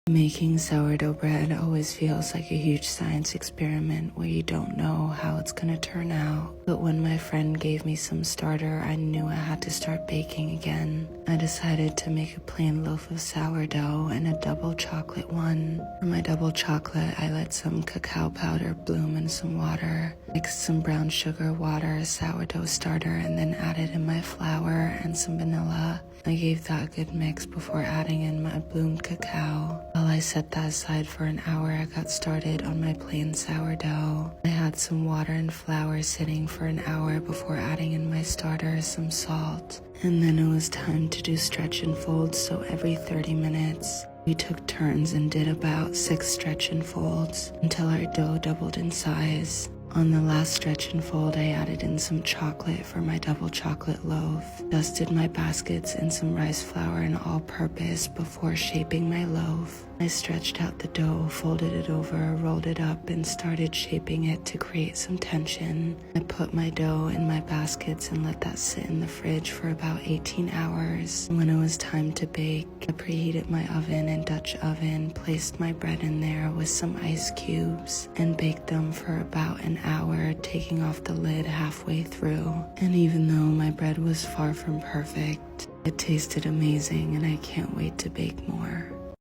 Making sourdough bread always feels like a huge science experiment where you don't know how it's gonna turn out. But when my friend gave me some starter, I knew I had to start baking again. I decided to make a plain loaf of sourdough and a double chocolate one. For my double chocolate, I let some cacao powder bloom in some water, mixed some brown sugar, water, sourdough starter, and then added in my flour and some vanilla. I gave that a good mix before adding in my bloomed cacao. While I set that aside for an hour, I got started on my plain sourdough. I had some water and flour sitting for an hour before adding in my starter, some salt. And then it was time to do stretch and folds, so every 30 minutes, we took turns and did about 6 stretch and folds until our dough doubled in size. On the last stretch and fold, I added in some chocolate for my double chocolate loaf, dusted my baskets in some rice flour and all-purpose before shaping my loaf. I stretched out the dough, folded it over, rolled it up, and started shaping it to create some tension. I put my dough in my baskets and let that sit in the fridge for about 18 hours. When it was time to bake, I preheated my oven and Dutch oven, placed my bread in there with some ice cubes, and baked them for about an hour, taking off the lid halfway through. And even though my bread was far from perfect, it tasted amazing and I can't wait to bake more.